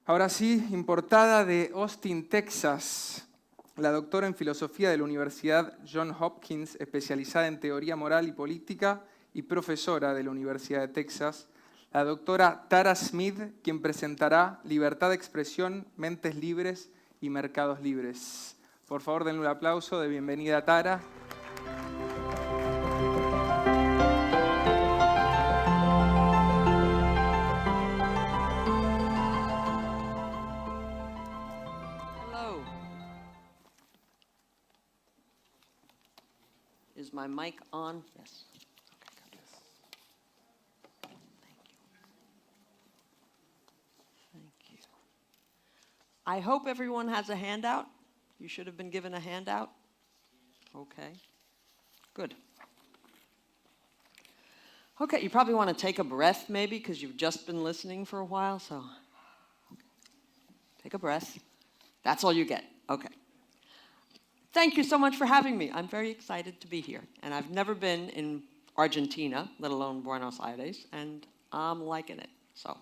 Ahora sí, importada de Austin, Texas, la doctora en filosofía de la Universidad Johns Hopkins, especializada en teoría moral y política y profesora de la Universidad de Texas, la doctora Tara Smith, quien presentará Libertad de Expresión, Mentes, Libres y Mercados, Libres. Por favor, denle un aplauso de bienvenida a Tara. Is my mic on? Yes. Okay, good. Thank you. Thank you. I hope everyone has a handout. You should have been given a handout. Okay. Good. Okay, you probably want to take a breath maybe because you've just been listening for a while, so take a breath. That's all you get. Okay. Thank you so much for having me. I'm very excited to be here. And I've never been in Argentina, let alone Buenos Aires, and I'm liking it. So,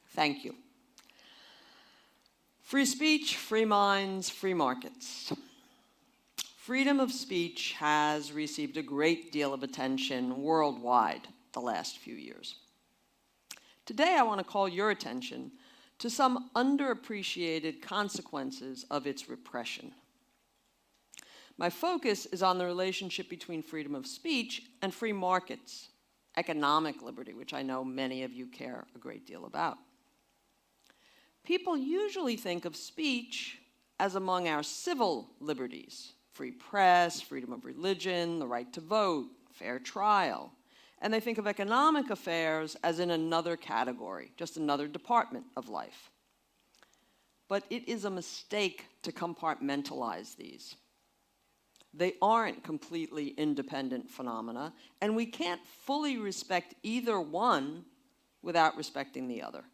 thank you. Free speech, free minds, free markets. Freedom of speech has received a great deal of attention worldwide the last few years. Today, I want to call your attention to some underappreciated consequences of its repression. My focus is on the relationship between freedom of speech and free markets, economic liberty, which I know many of you care a great deal about. People usually think of speech as among our civil liberties, free press, freedom of religion, the right to vote, fair trial, and they think of economic affairs as in another category, just another department of life. But it is a mistake to compartmentalize these. They aren't completely independent phenomena, and we can't fully respect either one without respecting the other.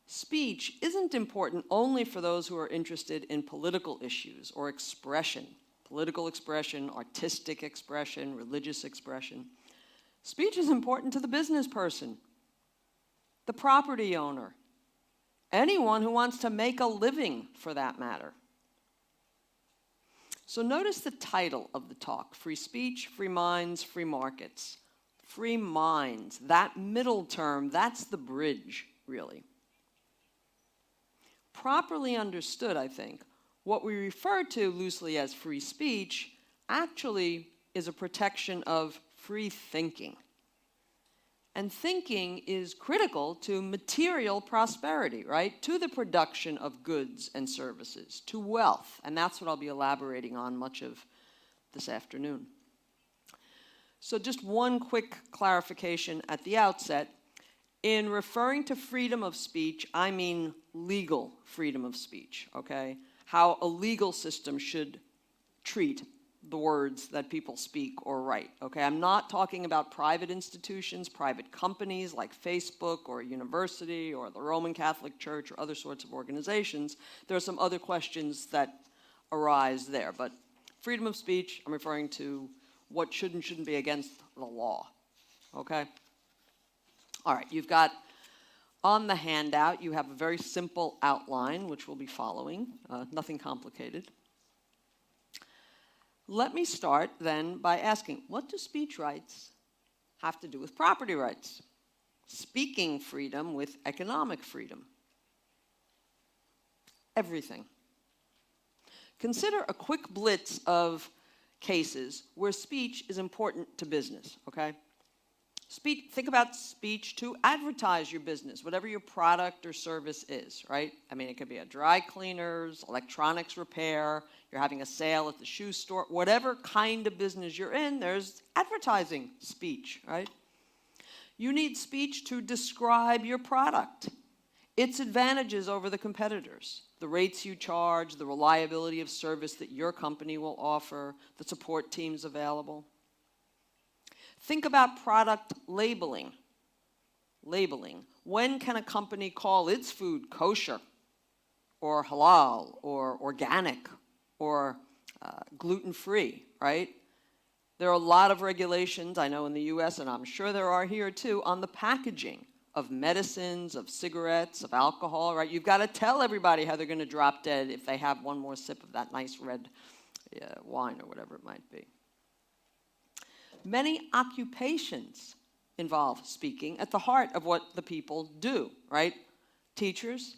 Speech isn't important only for those who are interested in political issues or expression, political expression, artistic expression, religious expression. Speech is important to the business person, the property owner, anyone who wants to make a living for that matter. So notice the title of the talk, Free Speech, Free Minds, Free Markets. Free minds, that middle term, that's the bridge, really. Properly understood, I think, what we refer to loosely as free speech actually is a protection of free thinking. And thinking is critical to material prosperity, right? To the production of goods and services, to wealth. And that's what I'll be elaborating on much of this afternoon. So just one quick clarification at the outset. In referring to freedom of speech, I mean legal freedom of speech, okay? How a legal system should treat the words that people speak or write, okay? I'm not talking about private institutions, private companies like Facebook or a university or the Roman Catholic Church or other sorts of organizations. There are some other questions that arise there, but freedom of speech, I'm referring to what should and shouldn't be against the law, okay? All right, you've got on the handout, you have a very simple outline, which we'll be following, nothing complicated. Let me start then by asking, what do speech rights have to do with property rights? Speaking freedom with economic freedom? Everything. Consider a quick blitz of cases where speech is important to business, okay? Think about speech to advertise your business, whatever your product or service is, right? I mean, it could be a dry cleaners, electronics repair, you're having a sale at the shoe store, whatever kind of business you're in, there's advertising speech, right? You need speech to describe your product, its advantages over the competitors, the rates you charge, the reliability of service that your company will offer, the support teams available. Think about product labeling. Labeling. When can a company call its food kosher, or halal, or organic, or gluten-free, right? There are a lot of regulations, I know in the US, and I'm sure there are here too, on the packaging of medicines, of cigarettes, of alcohol, right? You've got to tell everybody how they're going to drop dead if they have one more sip of that nice red wine or whatever it might be. Many occupations involve speaking at the heart of what the people do, right? Teachers,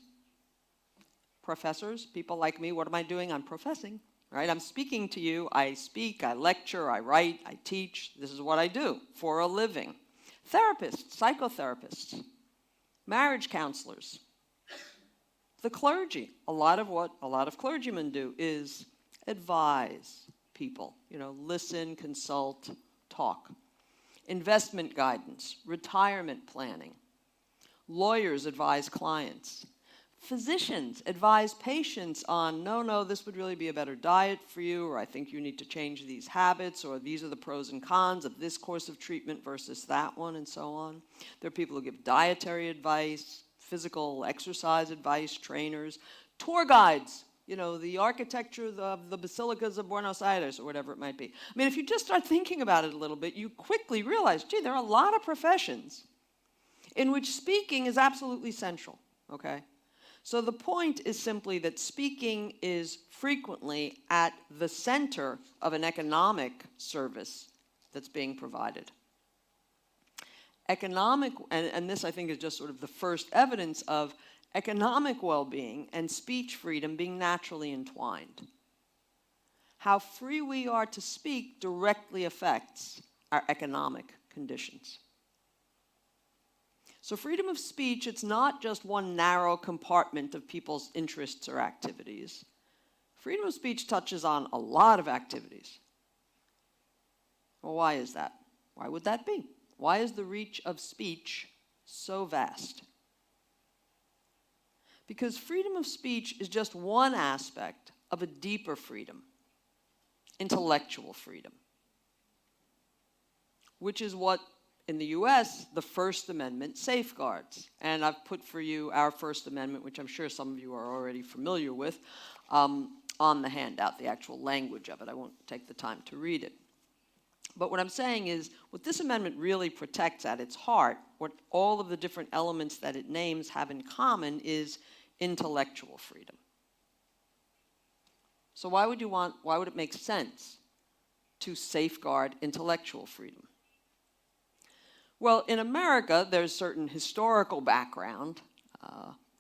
professors, people like me, what am I doing? I'm professing, right? I'm speaking to you. I speak, I lecture, I write, I teach. This is what I do for a living. Therapists, psychotherapists, marriage counselors, the clergy. A lot of what a lot of clergymen do is advise people, listen, consult, talk. Investment guidance, retirement planning. Lawyers advise clients. Physicians advise patients on, no, this would really be a better diet for you, or I think you need to change these habits, or these are the pros and cons of this course of treatment versus that one, and so on. There are people who give dietary advice, physical exercise advice, trainers, tour guides, the architecture of the basilicas of Buenos Aires, or whatever it might be. I mean, if you just start thinking about it a little bit, you quickly realize, gee, there are a lot of professions in which speaking is absolutely central, okay? So the point is simply that speaking is frequently at the center of an economic service that's being provided. Economic, and this I think is just sort of the first evidence of economic well-being and speech freedom being naturally entwined. How free we are to speak directly affects our economic conditions. So freedom of speech, it's not just one narrow compartment of people's interests or activities. Freedom of speech touches on a lot of activities. Well, why is that? Why would that be? Why is the reach of speech so vast? Because freedom of speech is just one aspect of a deeper freedom, intellectual freedom, which is what in the US, the First Amendment safeguards. And I've put for you our First Amendment, which I'm sure some of you are already familiar with, on the handout, the actual language of it. I won't take the time to read it. But what I'm saying is, what this amendment really protects at its heart, what all of the different elements that it names have in common is intellectual freedom. So why would it make sense to safeguard intellectual freedom? Well, in America, there's certain historical background.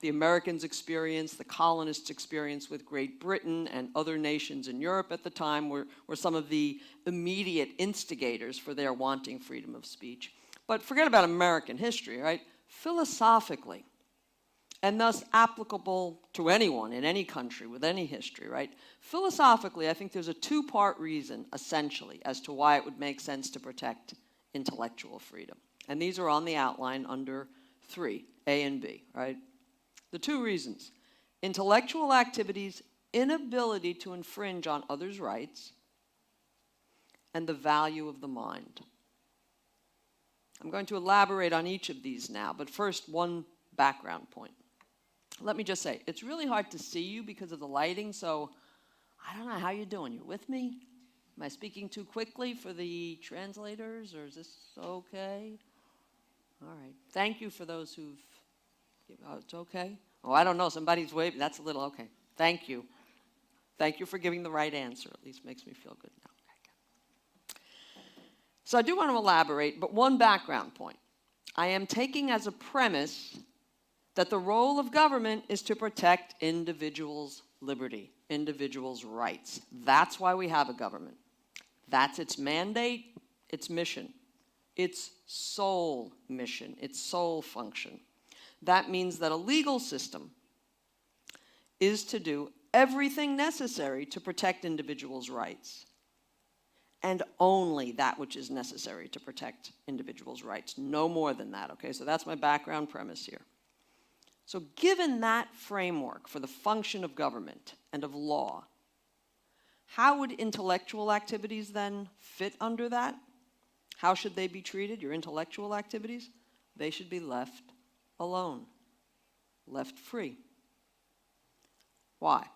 The Americans' experience, the colonists' experience with Great Britain and other nations in Europe at the time were some of the immediate instigators for their wanting freedom of speech. But forget about American history, right? Philosophically, and thus applicable to anyone in any country with any history, right? Philosophically, I think there's a two-part reason, essentially, as to why it would make sense to protect intellectual freedom. And these are on the outline under 3, A and B, right? The two reasons: intellectual activities' inability to infringe on others' rights, and the value of the mind. I'm going to elaborate on each of these now, but first, one background point. Let me just say, it's really hard to see you because of the lighting, so I don't know how you're doing. You with me? Am I speaking too quickly for the translators, or is this okay? All right. Thank you for those who've... Oh, it's okay? Oh, I don't know. Somebody's waving. That's a little okay. Thank you. Thank you for giving the right answer. At least makes me feel good now. Okay. So I do want to elaborate, but one background point. I am taking as a premise that the role of government is to protect individuals' liberty, individuals' rights. That's why we have a government. That's its mandate, its mission, its sole mission, its sole function. That means that a legal system is to do everything necessary to protect individuals' rights, and only that which is necessary to protect individuals' rights. No more than that, okay? So that's my background premise here. So given that framework for the function of government and of law, how would intellectual activities then fit under that? How should they be treated, your intellectual activities? They should be left alone, left free. Why?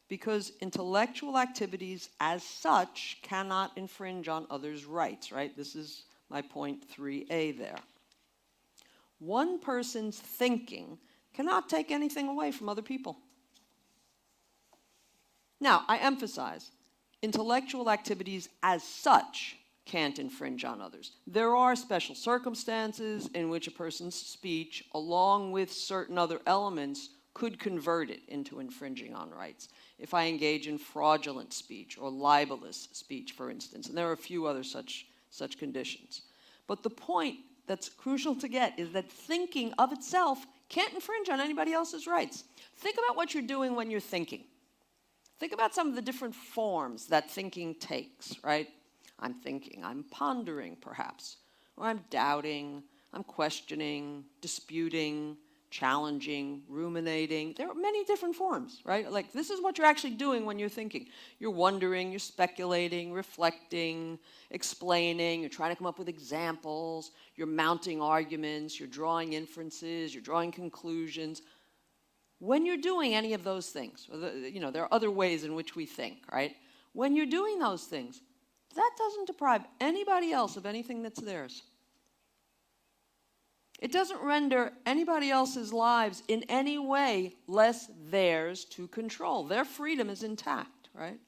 Because intellectual activities as such cannot infringe on others' rights, right? This is my point 3A there. One person's thinking cannot take anything away from other people. Now, I emphasize, intellectual activities as such can't infringe on others. There are special circumstances in which a person's speech, along with certain other elements, could convert it into infringing on rights. If I engage in fraudulent speech or libelous speech, for instance, and there are a few other such conditions. But the point that's crucial to get is that thinking of itself can't infringe on anybody else's rights. Think about what you're doing when you're thinking. Think about some of the different forms that thinking takes, right? I'm thinking, I'm pondering perhaps, or I'm doubting, I'm questioning, disputing, challenging, ruminating. There are many different forms, right? Like this is what you're actually doing when you're thinking. You're wondering, you're speculating, reflecting, explaining, you're trying to come up with examples, you're mounting arguments, you're drawing inferences, you're drawing conclusions. When you're doing any of those things, there are other ways in which we think, right? When you're doing those things, that doesn't deprive anybody else of anything that's theirs. It doesn't render anybody else's lives in any way less theirs to control. Their freedom is intact, right?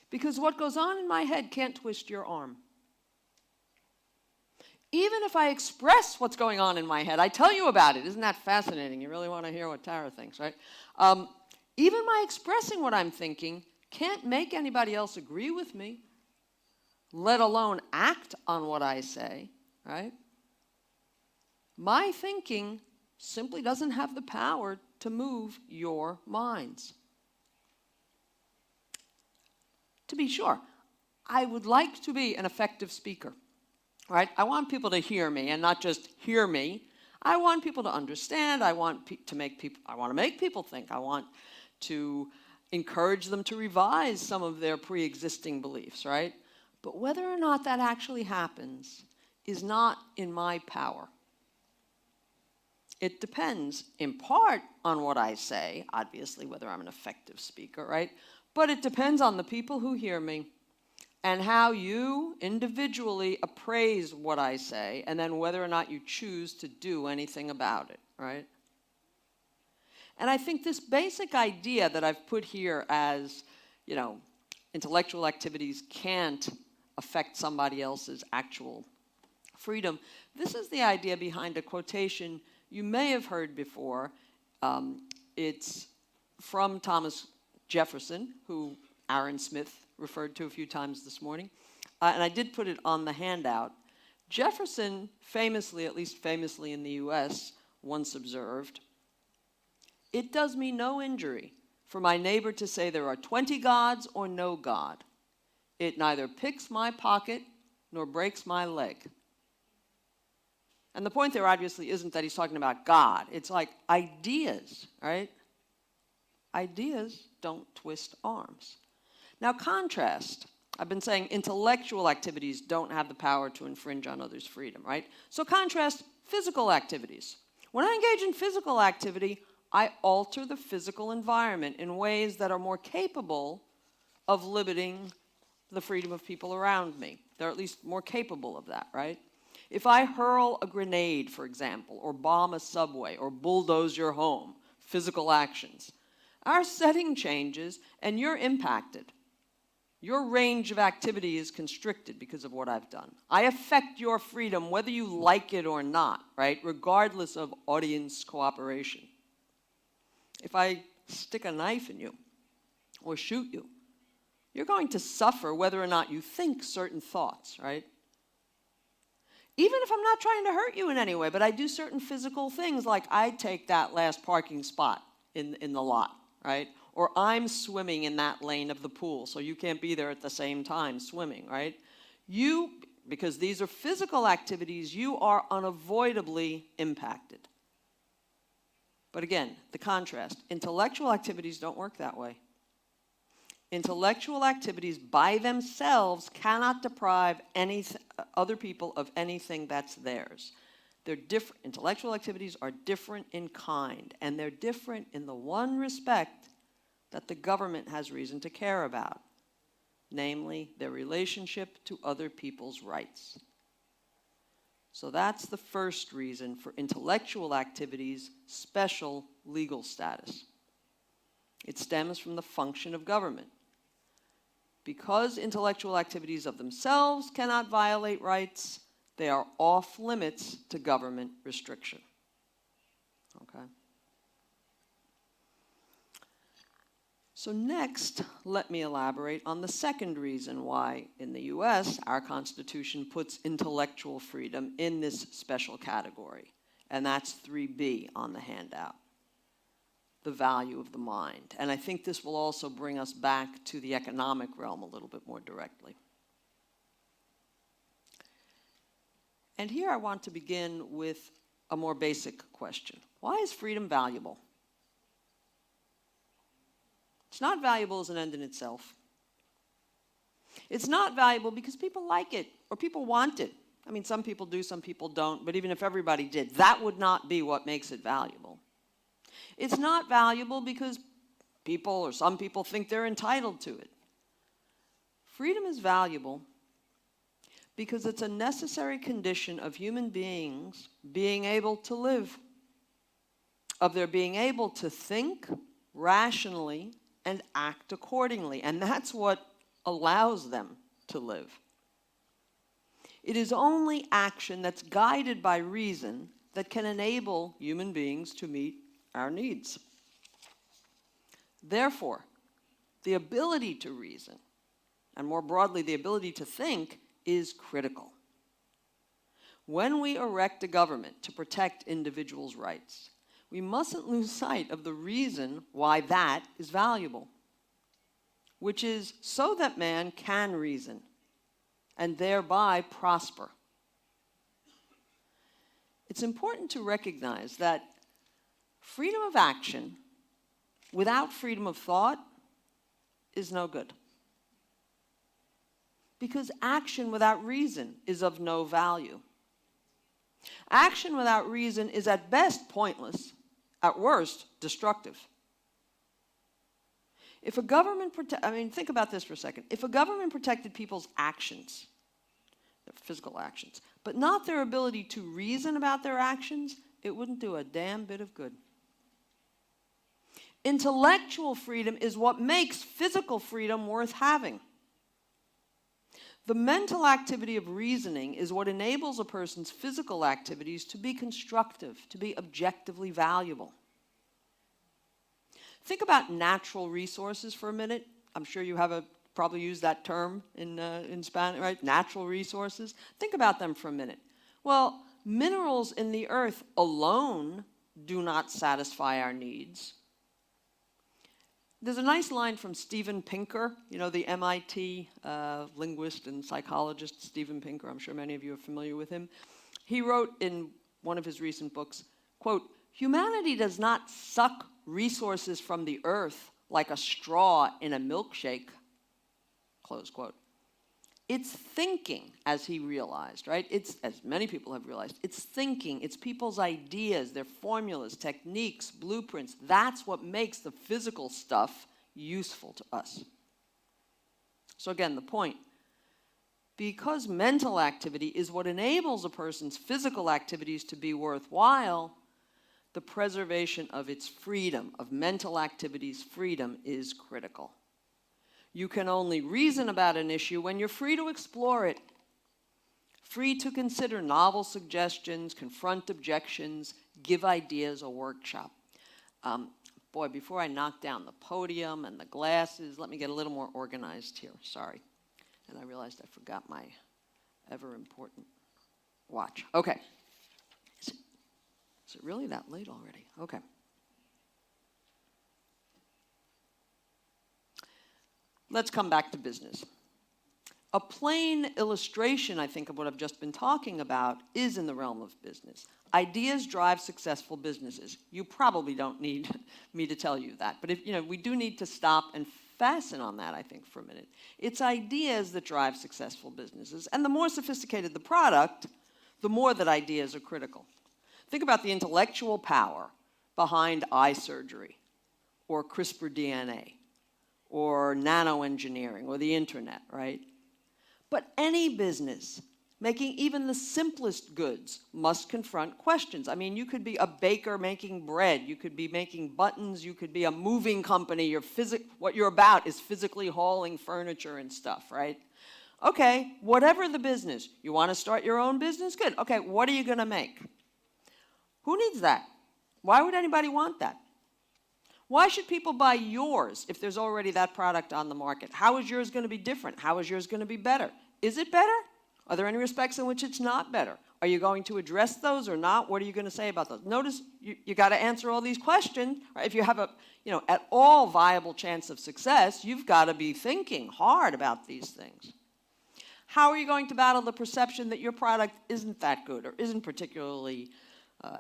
Because what goes on in my head can't twist your arm. Even if I express what's going on in my head, I tell you about it. Isn't that fascinating? You really want to hear what Tara thinks, right? Even my expressing what I'm thinking can't make anybody else agree with me, let alone act on what I say, right? My thinking simply doesn't have the power to move your minds. To be sure, I would like to be an effective speaker, right? I want people to hear me and not just hear me. I want people to understand. I want to make people think. I want to encourage them to revise some of their pre-existing beliefs, right? But whether or not that actually happens is not in my power. It depends in part on what I say, obviously, whether I'm an effective speaker, right? But it depends on the people who hear me and how you individually appraise what I say, and then whether or not you choose to do anything about it, right? And I think this basic idea that I've put here as, intellectual activities can't affect somebody else's actual freedom, this is the idea behind a quotation you may have heard before. It's from Thomas Jefferson, who Aaron Smith referred to a few times this morning. And I did put it on the handout. Jefferson famously, at least famously in the US, once observed, "It does me no injury for my neighbor to say there are 20 gods or no God. It neither picks my pocket nor breaks my leg." And the point there obviously isn't that he's talking about God. It's like ideas, right? Ideas don't twist arms. Now contrast. I've been saying intellectual activities don't have the power to infringe on others' freedom, right? So contrast physical activities. When I engage in physical activity, I alter the physical environment in ways that are more capable of limiting the freedom of people around me. They're at least more capable of that, right? If I hurl a grenade, for example, or bomb a subway, or bulldoze your home, physical actions, our setting changes and you're impacted. Your range of activity is constricted because of what I've done. I affect your freedom whether you like it or not, right? Regardless of audience cooperation. If I stick a knife in you or shoot you, you're going to suffer whether or not you think certain thoughts, right? Even if I'm not trying to hurt you in any way, but I do certain physical things, like I take that last parking spot in the lot, right? Or I'm swimming in that lane of the pool, so you can't be there at the same time swimming, right? Because these are physical activities, you are unavoidably impacted. But again, the contrast, intellectual activities don't work that way. Intellectual activities by themselves cannot deprive other people of anything that's theirs. They're different. Intellectual activities are different in kind, and they're different in the one respect that the government has reason to care about, namely their relationship to other people's rights. So that's the first reason for intellectual activities' special legal status. It stems from the function of government. Because intellectual activities of themselves cannot violate rights, they are off limits to government restriction. Okay? So next, let me elaborate on the second reason why in the US our Constitution puts intellectual freedom in this special category. And that's 3B on the handout, the value of the mind. And I think this will also bring us back to the economic realm a little bit more directly. And here I want to begin with a more basic question. Why is freedom valuable? It's not valuable as an end in itself. It's not valuable because people like it or people want it. I mean, some people do, some people don't, but even if everybody did, that would not be what makes it valuable. It's not valuable because people or some people think they're entitled to it. Freedom is valuable because it's a necessary condition of human beings being able to live, of their being able to think rationally and act accordingly. And that's what allows them to live. It is only action that's guided by reason that can enable human beings to meet our needs. Therefore, the ability to reason, and more broadly, the ability to think, is critical. When we erect a government to protect individuals' rights, we mustn't lose sight of the reason why that is valuable, which is so that man can reason and thereby prosper. It's important to recognize that freedom of action without freedom of thought is no good. Because action without reason is of no value. Action without reason is at best pointless, at worst destructive. If a government think about this for a second. If a government protected people's actions, their physical actions, but not their ability to reason about their actions, it wouldn't do a damn bit of good. Intellectual freedom is what makes physical freedom worth having. The mental activity of reasoning is what enables a person's physical activities to be constructive, to be objectively valuable. Think about natural resources for a minute. I'm sure you have probably used that term in Spanish, right? Natural resources. Think about them for a minute. Well, minerals in the earth alone do not satisfy our needs. There's a nice line from Steven Pinker, you know, the MIT linguist and psychologist Steven Pinker. I'm sure many of you are familiar with him. He wrote in one of his recent books, quote, "Humanity does not suck resources from the earth like a straw in a milkshake," close quote. It's thinking, as he realized, right? It's, as many people have realized, it's thinking, it's people's ideas, their formulas, techniques, blueprints. That's what makes the physical stuff useful to us. So again, the point, because mental activity is what enables a person's physical activities to be worthwhile, the preservation of its freedom, of mental activity's freedom, is critical. You can only reason about an issue when you're free to explore it, free to consider novel suggestions, confront objections, give ideas, or workshop. Boy, before I knock down the podium and the glasses, let me get a little more organized here. Sorry. And I realized I forgot my ever-important watch. Okay. Is it really that late already? Okay. Let's come back to business. A plain illustration, I think, of what I've just been talking about is in the realm of business. Ideas drive successful businesses. You probably don't need me to tell you that, but we do need to stop and fasten on that, I think, for a minute. It's ideas that drive successful businesses, and the more sophisticated the product, the more that ideas are critical. Think about the intellectual power behind eye surgery, or CRISPR DNA, or nanoengineering, or the internet, right? But any business Making even the simplest goods must confront questions. I mean, you could be a baker making bread, you could be making buttons, you could be a moving company, what you're about is physically hauling furniture and stuff, right? Okay, whatever the business, you want to start your own business? Good. Okay, what are you going to make? Who needs that? Why would anybody want that? Why should people buy yours if there's already that product on the market? How is yours going to be different? How is yours going to be better? Is it better? Are there any respects in which it's not better? Are you going to address those or not? What are you going to say about those? Notice you got to answer all these questions. Right? If you have a, at all viable chance of success, you've got to be thinking hard about these things. How are you going to battle the perception that your product isn't that good or isn't particularly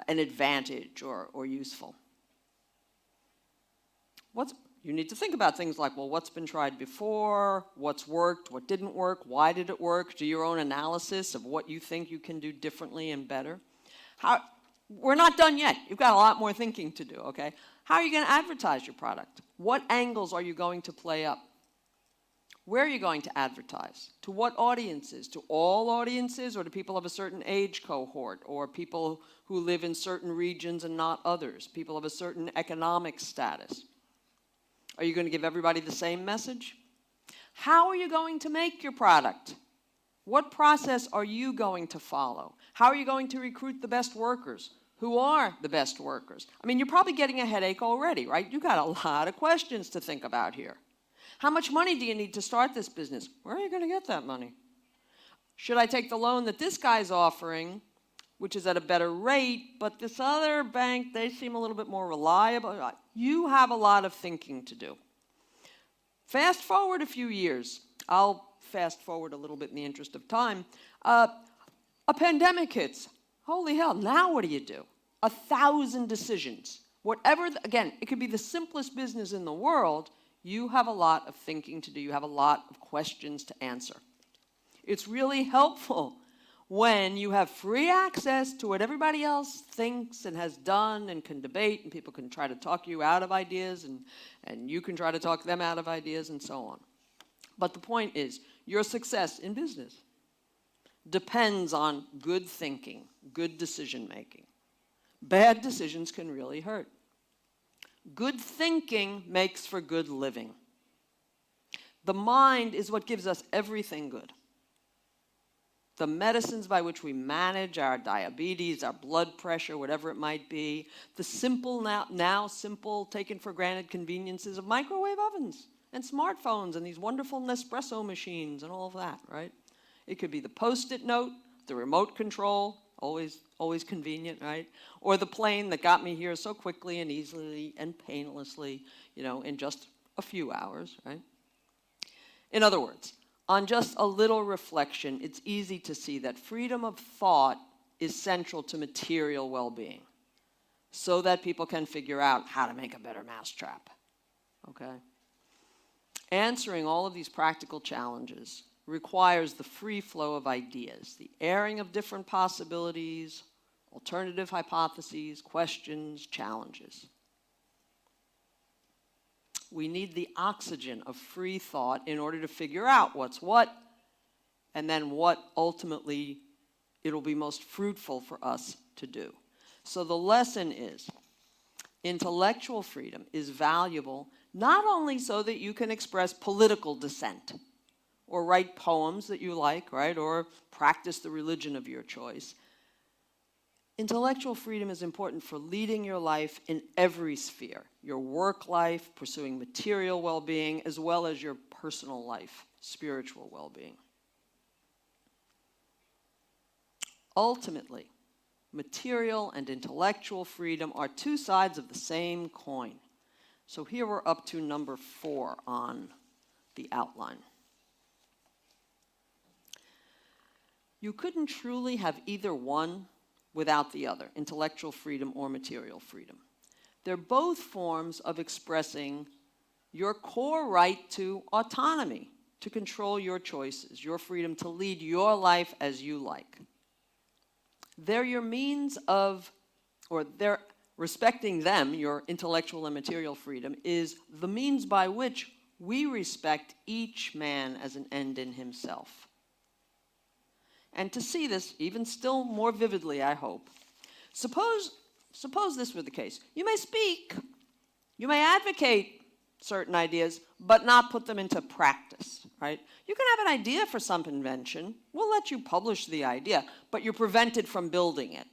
an advantage or useful? You need to think about things like, well, what's been tried before? What's worked? What didn't work? Why did it work? Do your own analysis of what you think you can do differently and better. We're not done yet. You've got a lot more thinking to do, okay? How are you going to advertise your product? What angles are you going to play up? Where are you going to advertise? To what audiences? To all audiences, or to people of a certain age cohort, or people who live in certain regions and not others, people of a certain economic status? Are you going to give everybody the same message? How are you going to make your product? What process are you going to follow? How are you going to recruit the best workers? Who are the best workers? I mean, you're probably getting a headache already, right? You've got a lot of questions to think about here. How much money do you need to start this business? Where are you going to get that money? Should I take the loan that this guy's offering, which is at a better rate, but this other bank, they seem a little bit more reliable? You have a lot of thinking to do. Fast forward a few years. I'll fast forward a little bit in the interest of time. A pandemic hits. Holy hell, now what do you do? 1,000 decisions. Whatever, again, it could be the simplest business in the world. You have a lot of thinking to do. You have a lot of questions to answer. It's really helpful when you have free access to what everybody else thinks and has done and can debate, and people can try to talk you out of ideas, and you can try to talk them out of ideas, and so on. But the point is, your success in business depends on good thinking, good decision making. Bad decisions can really hurt. Good thinking makes for good living. The mind is what gives us everything good. The medicines by which we manage our diabetes, our blood pressure, whatever it might be, the simple, now simple, taken for granted conveniences of microwave ovens and smartphones and these wonderful Nespresso machines and all of that, right? It could be the Post-it note, the remote control, always convenient, right? Or the plane that got me here so quickly and easily and painlessly, in just a few hours, right? In other words, on just a little reflection, it's easy to see that freedom of thought is central to material well-being so that people can figure out how to make a better mousetrap, okay? Answering all of these practical challenges requires the free flow of ideas, the airing of different possibilities, alternative hypotheses, questions, challenges. We need the oxygen of free thought in order to figure out what's what, and then what ultimately it'll be most fruitful for us to do. So the lesson is, intellectual freedom is valuable not only so that you can express political dissent, or write poems that you like, right, or practice the religion of your choice. Intellectual freedom is important for leading your life in every sphere, your work life, pursuing material well-being, as well as your personal life, spiritual well-being. Ultimately, material and intellectual freedom are two sides of the same coin. So here we're up to number 4 on the outline. You couldn't truly have either one without the other, intellectual freedom or material freedom. They're both forms of expressing your core right to autonomy, to control your choices, your freedom to lead your life as you like. They're your means of, or they're respecting them, your intellectual and material freedom, is the means by which we respect each man as an end in himself. and to see this even still more vividly, I hope. Suppose this were the case. You may speak, you may advocate certain ideas, but not put them into practice, right? You can have an idea for some invention. We'll let you publish the idea, but you're prevented from building it.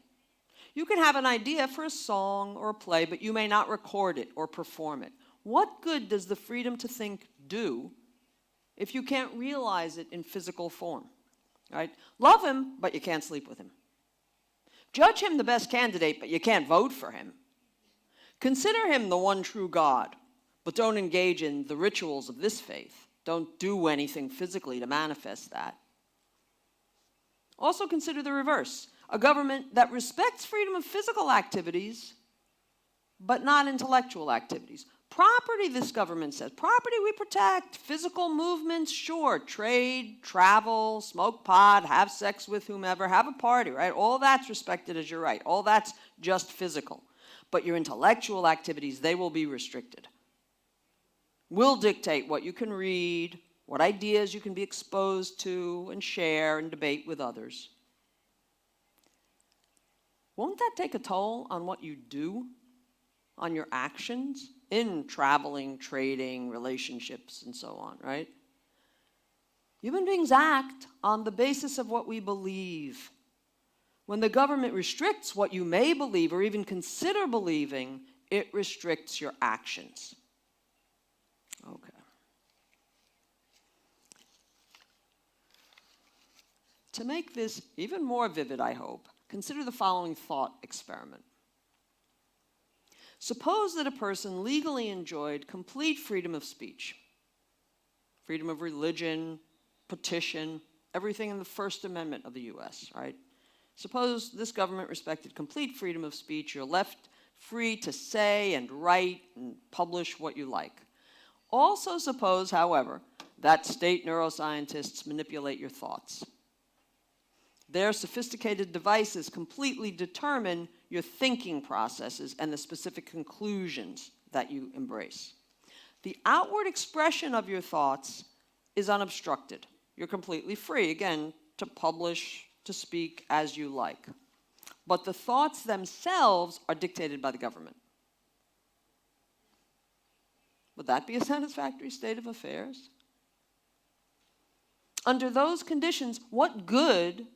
You can have an idea for a song or a play, but you may not record it or perform it. What good does the freedom to think do if you can't realize it in physical form, right? Love him, but you can't sleep with him. Judge him the best candidate, but you can't vote for him. Consider him the one true God, but don't engage in the rituals of this faith. Don't do anything physically to manifest that. Also consider the reverse. A government that respects freedom of physical activities, but not intellectual activities. Property, this government says. Property we protect. Physical movements, sure. Trade, travel, smoke pot, have sex with whomever, have a party, right? All that's respected as your right. All that's just physical. But your intellectual activities, they will be restricted. We'll dictate what you can read, what ideas you can be exposed to and share and debate with others. Won't that take a toll on what you do, on your actions in traveling, trading, relationships, and so on, right? Human beings act on the basis of what we believe. When the government restricts what you may believe or even consider believing, it restricts your actions. Okay. To make this even more vivid, I hope, consider the following thought experiment. Suppose that a person legally enjoyed complete freedom of speech, freedom of religion, petition, everything in the First Amendment of the US, right? Suppose this government respected complete freedom of speech. You're left free to say and write and publish what you like. Also suppose, however, that state neuroscientists manipulate your thoughts. Their sophisticated devices completely determine your thinking processes and the specific conclusions that you embrace. The outward expression of your thoughts is unobstructed. You're completely free, again, to publish, to speak as you like. But the thoughts themselves are dictated by the government. Would that be a satisfactory state of affairs? Under those conditions, what good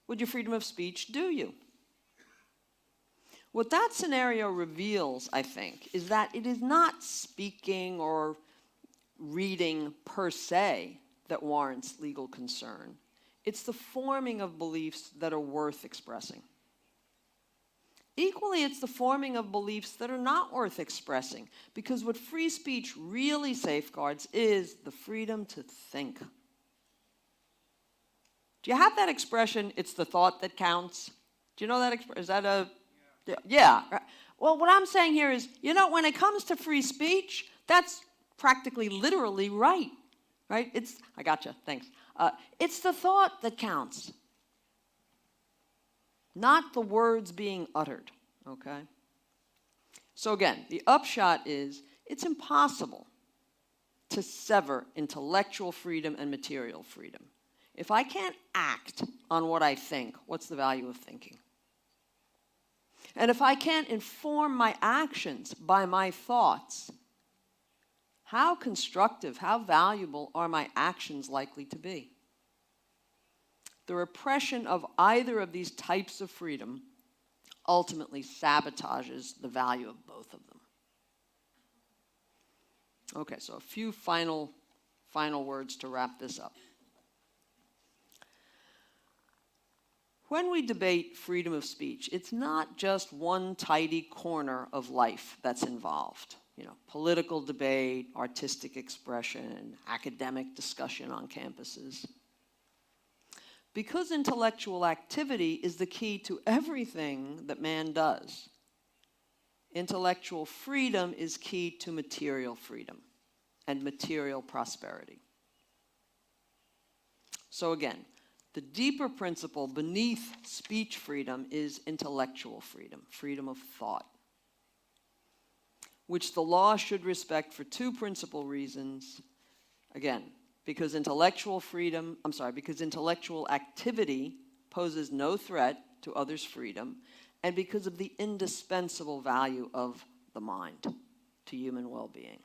would your freedom of speech do you? What that scenario reveals, I think, is that it is not speaking or reading per se that warrants legal concern. It's the forming of beliefs that are worth expressing. Equally, it's the forming of beliefs that are not worth expressing, because what free speech really safeguards is the freedom to think. Do you have that expression, it's the thought that counts? Do you know that expression? Is that a... Yeah. Well, what I'm saying here is, you know, when it comes to free speech, that's practically literally right? I gotcha, thanks. It's the thought that counts, not the words being uttered, okay? So again, the upshot is, it's impossible to sever intellectual freedom and material freedom. If I can't act on what I think, what's the value of thinking? And if I can't inform my actions by my thoughts, how constructive, how valuable are my actions likely to be? The repression of either of these types of freedom ultimately sabotages the value of both of them. Okay, so a few final words to wrap this up. When we debate freedom of speech, it's not just one tidy corner of life that's involved. You know, political debate, artistic expression, academic discussion on campuses. Because intellectual activity is the key to everything that man does, intellectual freedom is key to material freedom and material prosperity. So again, the deeper principle beneath speech freedom is intellectual freedom, freedom of thought, which the law should respect for two principal reasons. Again, because intellectual freedom, because intellectual activity poses no threat to others' freedom, and because of the indispensable value of the mind to human well-being.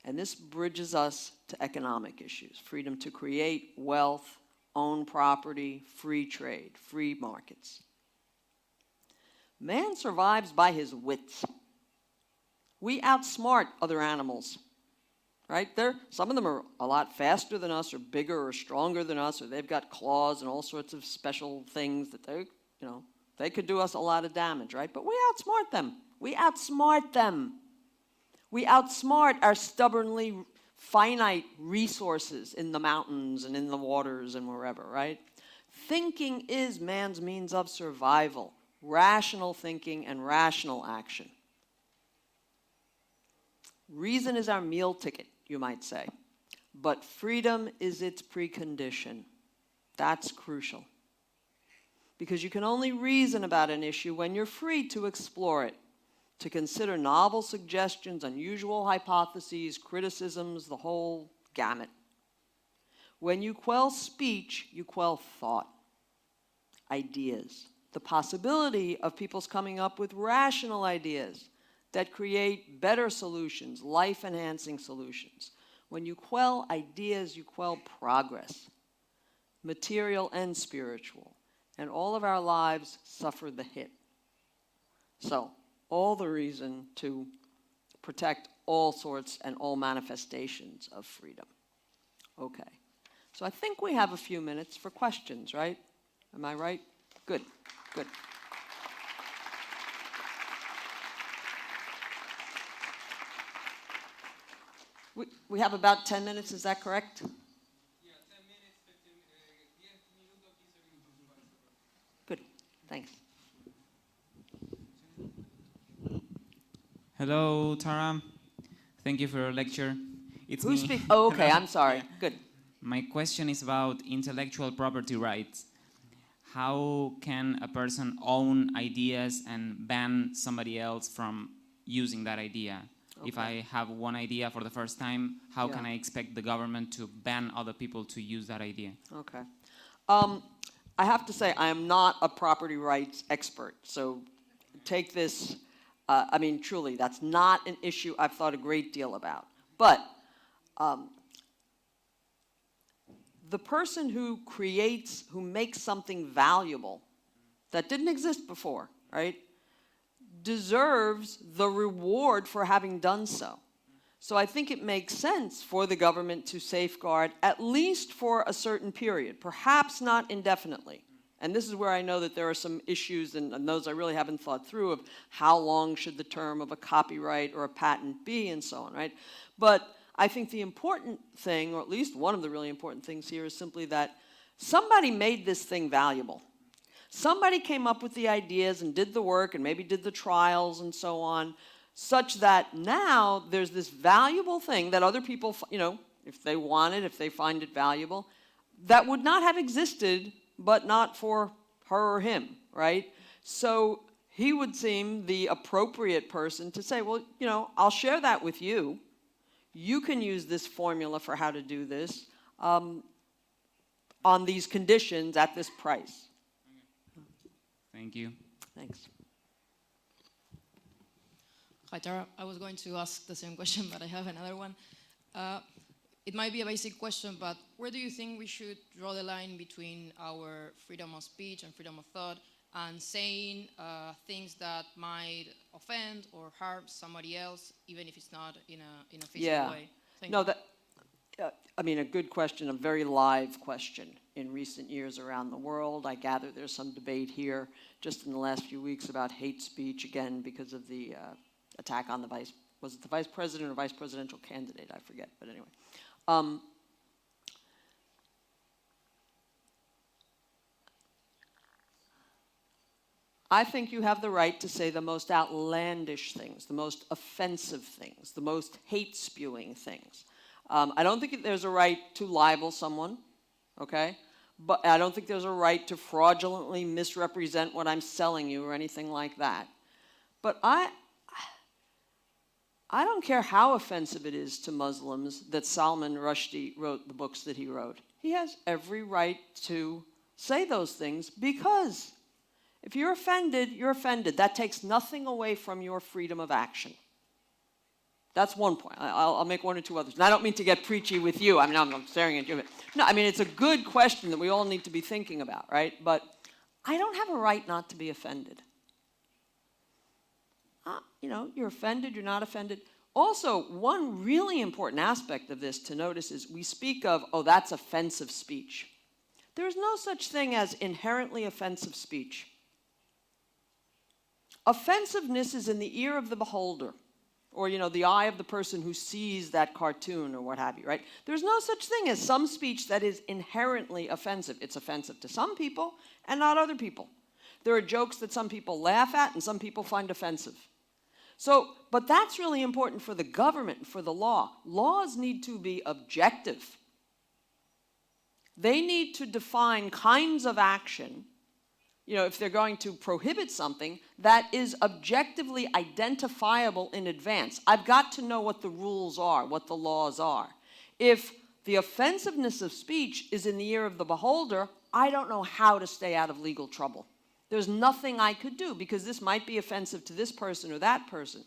And this bridges us to economic issues: freedom to create wealth, own property, free trade, free markets. Man survives by his wits. We outsmart other animals, right? Some of them are a lot faster than us, or bigger, or stronger than us, or they've got claws and all sorts of special things that they could do us a lot of damage, right? But we outsmart them. We outsmart them. We outsmart our stubbornly finite resources in the mountains and in the waters and wherever, right? Thinking is man's means of survival. Rational thinking and rational action. Reason is our meal ticket, you might say. But freedom is its precondition. That's crucial. Because you can only reason about an issue when you're free to explore it, to consider novel suggestions, unusual hypotheses, criticisms, the whole gamut. When you quell speech, you quell thought, ideas, the possibility of people's coming up with rational ideas that create better solutions, life-enhancing solutions. When you quell ideas, you quell progress, material and spiritual, and all of our lives suffer the hit. So, all the reason to protect all sorts and all manifestations of freedom. Okay, so I think we have a few minutes for questions, right? Am I right? Good, good. We have about 10 minutes, is that correct? Yeah, 10 minutes, 10 minutos, 15 minutos. Good, thanks. Hello, Tara. Thank you for your lecture. It's Who me. speaks? Oh, okay, I'm sorry. Yeah. Good. My question is about intellectual property rights. How can a person own ideas and ban somebody else from using that idea? Okay. If I have one idea for the first time, how can I expect the government to ban other people to use that idea? Okay. I have to say, I am not a property rights expert, so take this, truly, that's not an issue I've thought a great deal about. But the person who makes something valuable that didn't exist before, right, deserves the reward for having done so. So I think it makes sense for the government to safeguard at least for a certain period, perhaps not indefinitely. And this is where I know that there are some issues, and those I really haven't thought through, of how long should the term of a copyright or a patent be and so on, right? But I think the important thing, or at least one of the really important things here, is simply that somebody made this thing valuable. Somebody came up with the ideas and did the work and maybe did the trials and so on, such that now there's this valuable thing that other people, if they want it, if they find it valuable, that would not have existed but not for her or him, right? So he would seem the appropriate person to say, well, I'll share that with you. You can use this formula for how to do this on these conditions at this price. Thank you. Thanks. Hi, Tara. I was going to ask the same question, but I have another one. It might be a basic question, but where do you think we should draw the line between our freedom of speech and freedom of thought and saying things that might offend or harm somebody else, even if it's not in a physical way? A good question, a very live question in recent years around the world. I gather there's some debate here just in the last few weeks about hate speech, again, because of the attack on the vice president or vice presidential candidate? I forget, but anyway. I think you have the right to say the most outlandish things, the most offensive things, the most hate-spewing things. I don't think there's a right to libel someone, okay? But I don't think there's a right to fraudulently misrepresent what I'm selling you or anything like that. But I I don't care how offensive it is to Muslims that Salman Rushdie wrote the books that he wrote. He has every right to say those things, because if you're offended, you're offended. That takes nothing away from your freedom of action. That's one point. I'll make one or two others. And I don't mean to get preachy with you. I mean, I'm staring at you. No, I mean, it's a good question that we all need to be thinking about, right? But I don't have a right not to be offended. You know, you're offended, you're not offended. Also, one really important aspect of this to notice is we speak of, oh, that's offensive speech. There's no such thing as inherently offensive speech. Offensiveness is in the ear of the beholder, or, you know, the eye of the person who sees that cartoon or what have you, right? There's no such thing as some speech that is inherently offensive. It's offensive to some people and not other people. There are jokes that some people laugh at and some people find offensive. So, but that's really important for the government and for the law. Laws need to be objective. They need to define kinds of action, you know, if they're going to prohibit something, that is objectively identifiable in advance. I've got to know what the rules are, what the laws are. If the offensiveness of speech is in the ear of the beholder, I don't know how to stay out of legal trouble. There's nothing I could do, because this might be offensive to this person or that person.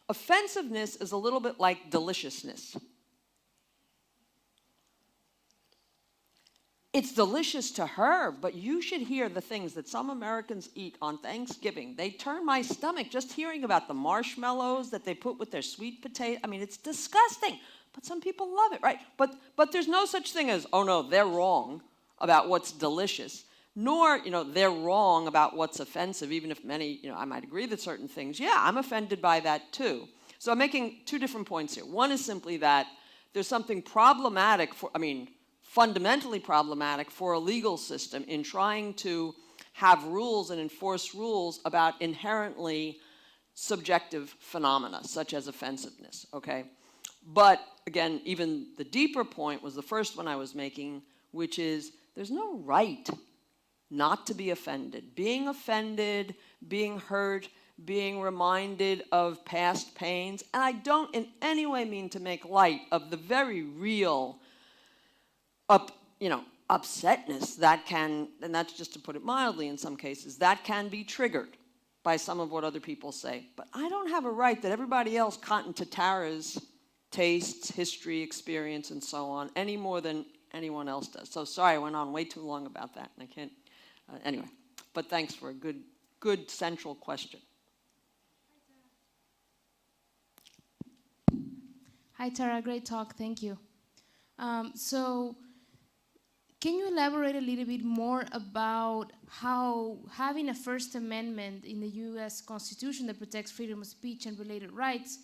Offensiveness is a little bit like deliciousness. It's delicious to her, but you should hear the things that some Americans eat on Thanksgiving. They turn my stomach just hearing about the marshmallows that they put with their sweet potato. I mean, it's disgusting, but some people love it, right? But there's no such thing as, oh no, they're wrong about what's delicious, nor, you know, they're wrong about what's offensive, even if many, you know, I might agree that certain things, yeah, I'm offended by that too. So I'm making two different points here. One is simply that there's something problematic for, fundamentally problematic for a legal system in trying to have rules and enforce rules about inherently subjective phenomena, such as offensiveness, okay? But again, even the deeper point was the first one I was making, which is there's no right not to be offended. Being offended, being hurt, being reminded of past pains, and I don't in any way mean to make light of the very real upsetness that can, and that's just to put it mildly in some cases, that can be triggered by some of what other people say. But I don't have a right that everybody else cotton to Tara's tastes, history, experience, and so on, any more than anyone else does. So sorry, I went on way too long about that, and I can't, anyway. But thanks for a good central question. Hi, Tara, great talk, thank you. So, can you elaborate a little bit more about how having a First Amendment in the US Constitution that protects freedom of speech and related rights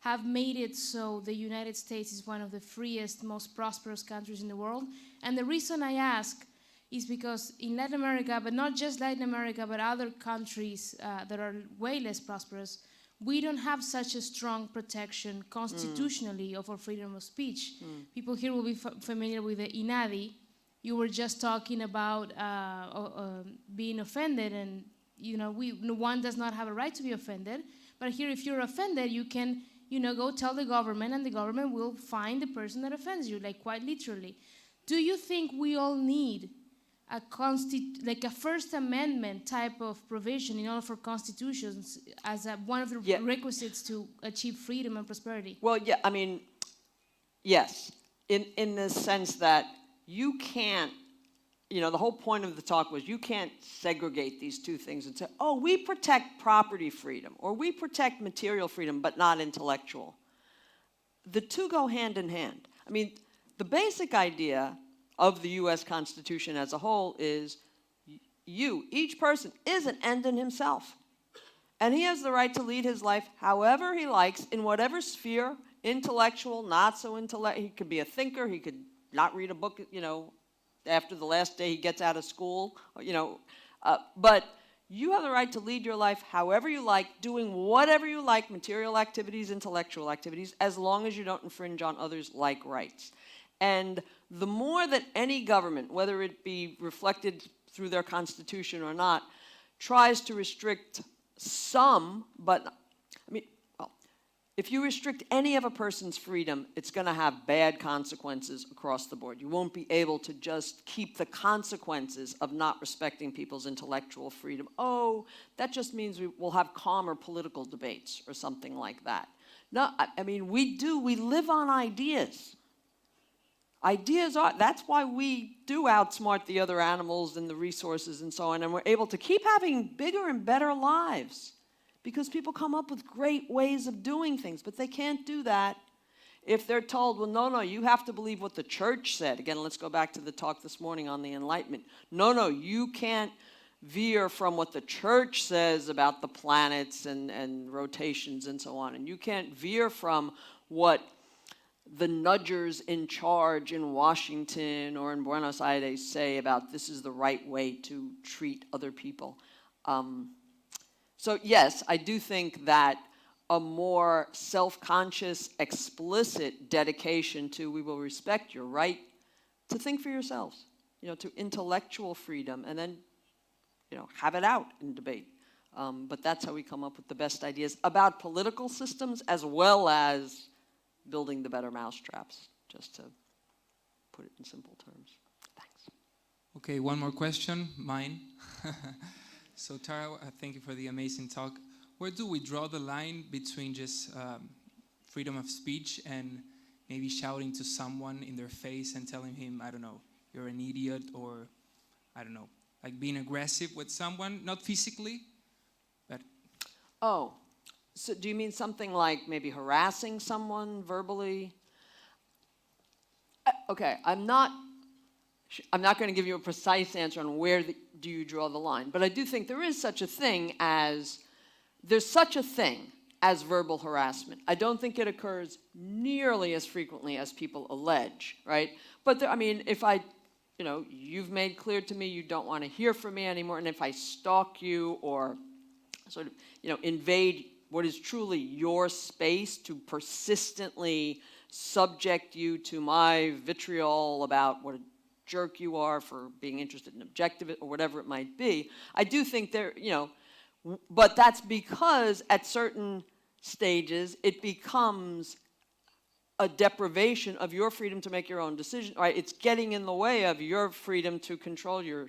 have made it so the United States is one of the freest, most prosperous countries in the world? And the reason I ask is because in Latin America, but not just Latin America, but other countries that are way less prosperous, we don't have such a strong protection constitutionally of our freedom of speech. People here will be familiar with the INADI. You were just talking about being offended, and you know, one does not have a right to be offended. But here, if you're offended, you can, you know, go tell the government, and the government will find the person that offends you, like quite literally. Do you think we all need like a First Amendment type of provision in all of our constitutions as one of the requisites to achieve freedom and prosperity? Well, yeah, I mean, yes, in the sense that you can't, you know, the whole point of the talk was you can't segregate these two things and say, oh, we protect property freedom or we protect material freedom, but not intellectual. The two go hand in hand. I mean, the basic idea of the US Constitution as a whole is each person is an end in himself. And he has the right to lead his life however he likes, in whatever sphere, intellectual, not so intellectual. He could be a thinker, he could not read a book, you know, after the last day he gets out of school, you know. But you have the right to lead your life however you like, doing whatever you like, material activities, intellectual activities, as long as you don't infringe on others' like rights. And the more that any government, whether it be reflected through their constitution or not, tries to restrict some, but, I mean, well, if you restrict any of a person's freedom, it's going to have bad consequences across the board. You won't be able to just keep the consequences of not respecting people's intellectual freedom. Oh, that just means we'll have calmer political debates or something like that. No, I mean, we live on ideas. Ideas are, that's why we do outsmart the other animals and the resources and so on, and we're able to keep having bigger and better lives. Because people come up with great ways of doing things, but they can't do that if they're told, well, no, you have to believe what the church said. Again, let's go back to the talk this morning on the Enlightenment. No, you can't veer from what the church says about the planets and rotations and so on. And you can't veer from what the nudgers in charge in Washington or in Buenos Aires say about this is the right way to treat other people. So yes, I do think that a more self-conscious, explicit dedication to we will respect your right to think for yourselves, to intellectual freedom, and then, have it out in debate. But that's how we come up with the best ideas about political systems as well as building the better mousetraps, just to put it in simple terms. Thanks. Okay, one more question, mine. So Tara, thank you for the amazing talk. Where do we draw the line between just freedom of speech and maybe shouting to someone in their face and telling him, I don't know, you're an idiot, or I don't know, like being aggressive with someone, not physically, but... Oh, so do you mean something like maybe harassing someone verbally? Okay, I'm not going to give you a precise answer on where do you draw the line, but I do think there is such a thing as, there's such a thing as verbal harassment. I don't think it occurs nearly as frequently as people allege, right? But I mean, if you've made clear to me you don't want to hear from me anymore, and if I stalk you or sort of, invade what is truly your space to persistently subject you to my vitriol about what a jerk you are for being interested in objective or whatever it might be, I do think there, but that's because at certain stages it becomes a deprivation of your freedom to make your own decision, right? It's getting in the way of your freedom to control your,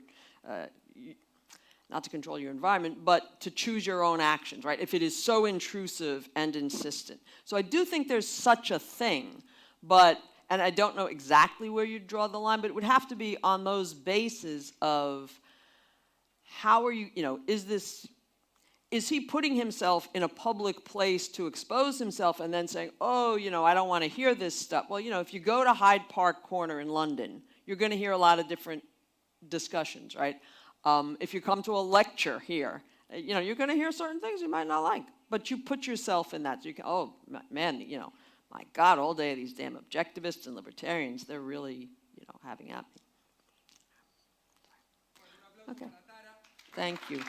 not to control your environment, but to choose your own actions, right? If it is so intrusive and insistent. So I do think there's such a thing, and I don't know exactly where you draw the line, but it would have to be on those bases of how are you, is he putting himself in a public place to expose himself and then saying, oh, I don't want to hear this stuff. Well, if you go to Hyde Park Corner in London, you're going to hear a lot of different discussions, right? If you come to a lecture here, you're going to hear certain things you might not like, but you put yourself in that. So you can, oh, man, my God, all day these damn objectivists and libertarians, they're really, having at me. Okay. Thank you.